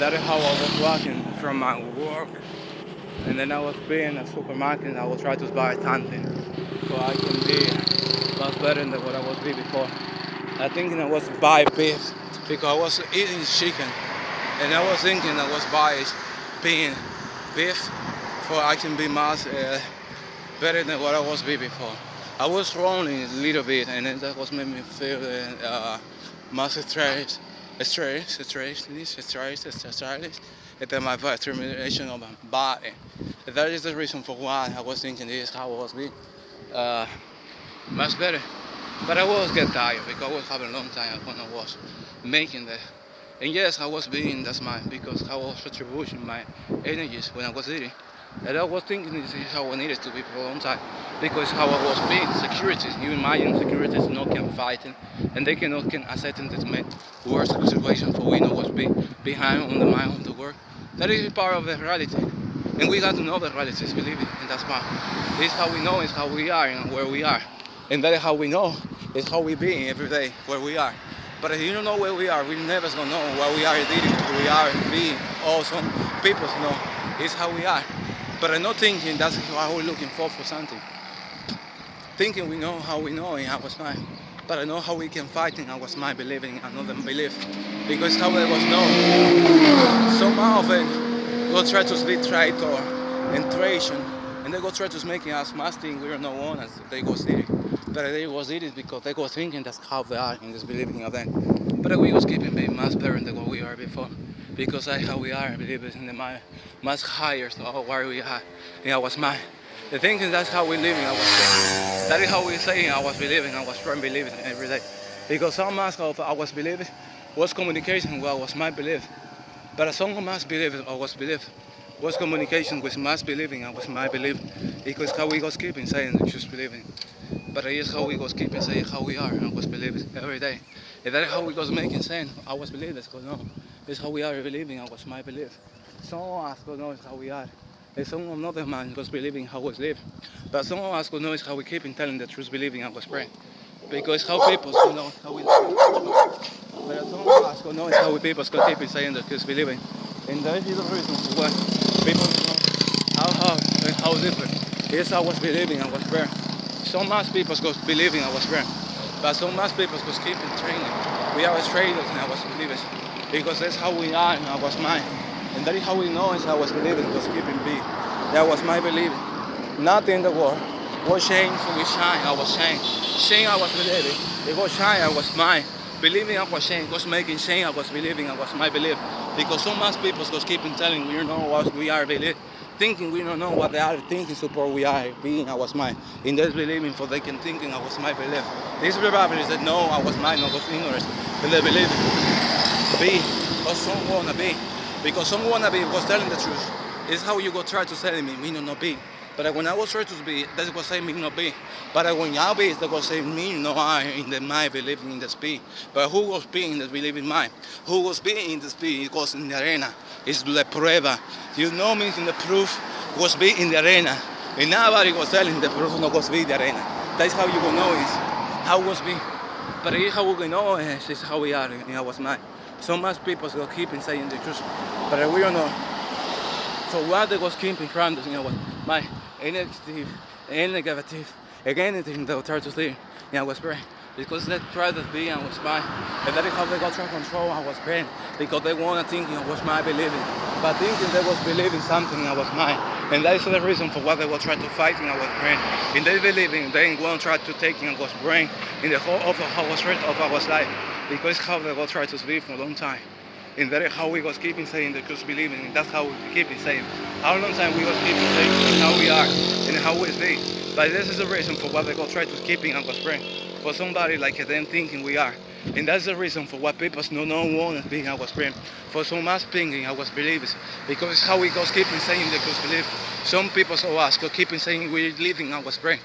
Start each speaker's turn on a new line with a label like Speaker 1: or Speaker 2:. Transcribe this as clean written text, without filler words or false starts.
Speaker 1: and that is how I was walking from my work. And then I was being a supermarket and I will try to buy something so I can be much better than what I was be before. I thinking I was buy beef because I was eating chicken and I was thinking I was buy being beef so I can be much better than what I was be before. I was rolling a little bit and then that was made me feel much stress, and my termination of my body. That is the reason for why I was thinking this, how I was being much better. But I was get tired because I was having a long time when I was making that. And yes, I was being that's mine because I was retribution my energies when I was eating. And I was thinking this is how I needed to be for a long time because how I was being securities, you imagine securities no can fight and they cannot can accept this worst situation for we know what's behind on the mind of the world. That is part of the reality. And we got to know the realities, believe it, and that's why. This is how we know is how we are and where we are. And that is how we know is how we be every day, where we are. But if you don't know where we are, we never gonna know where we are eating, where we are being. Also, people know is how we are. But I'm not thinking that's how we're looking for something. Thinking we know how we know in our mind. But I know how we can fight in our mind, believing another belief. Because how there was no. So often, we'll try to be traitor and traition. And they go try to making us much think we don't know one as they go see it. But they was it because they go thinking that's how they are in this believing of them. But we was keeping being much better than what we are before. Because that's how we are, believe it in the mind, much higher of where we are in our mind. The thing is that's how we live in our mind. That is how we say I was believing, I was trying believing every day. Because some much of I was believing was communication with was my belief. But some of us believe or was belief was communication with mass believing and was my belief. Because how we was keeping saying just believing. But it is how we was keeping saying how we are and was believing every day. And that is how we was making saying I was believing, because no. It's how we are believing and was my belief. Some of us could know how we are. And some of another man was believing how was living. But some of us could know how we keep in telling the truth, believing and was praying. Because how people could know how we live. But some of us could know how we people could keep saying the truth, believing. And that is the reason for why people know how hard and how different. Yes, I was believing and was praying. Some mass people was believing and was praying. But some mass people was keeping training. We are traders and I was believers. Because that's how we are and I was mine. And that is how we know is I was believing was keeping be. That was my believing. Nothing in the world was shame for me shine, I was shame. Shame I was believing. It was shine, I was mine. Believing I was shame, was making shame, I was believing, I was my belief. Because so much people was keeping telling we don't know what we are believing. Thinking we don't know what they are thinking support we are being I was mine. In this believing for they can thinking I was my belief. These probably said no, I was mine, I was ignorant. But they believe be or some wanna be. Because some wanna be was telling the truth. It's how you go try to tell me no be. But when I was trying to be, that's what saying me no be. But when I be, that was saying me no I in the mind believing in the speed. But who was being that believing mind? Who was being in the speed? It was in the arena. It's the prueba. You know means in the proof was be in the arena. And nobody was telling the proof no was be in the arena. That's how you will know is how was be. But it's how we know is how we are in our mind. So much people will keep saying the truth. But we don't know. So what they was keeping from us, my negative and negative, again anything they will try to say, I was praying. Because they tried to be and was mine. And that is how they got to control I was praying. Because they wanted thinking I was my believing. But thinking they was believing something I was mine. And that is the reason for why they will try to fight and I was praying. In their believing, they won't try to take and was praying in the whole of our strength of our life. Because how they will try to live for a long time. And that is how we was keeping saying the truth believing, and that's how we keep it saying. How long time we was keeping saying how we are and how we be. But this is the reason for why they go try to keeping and was praying. For somebody like them thinking we are. And that's the reason for why people no want to be I was praying. For so much thinking I was believing. Because how we go keeping saying the truth believe. Some people so ask keeping saying we're living I was praying.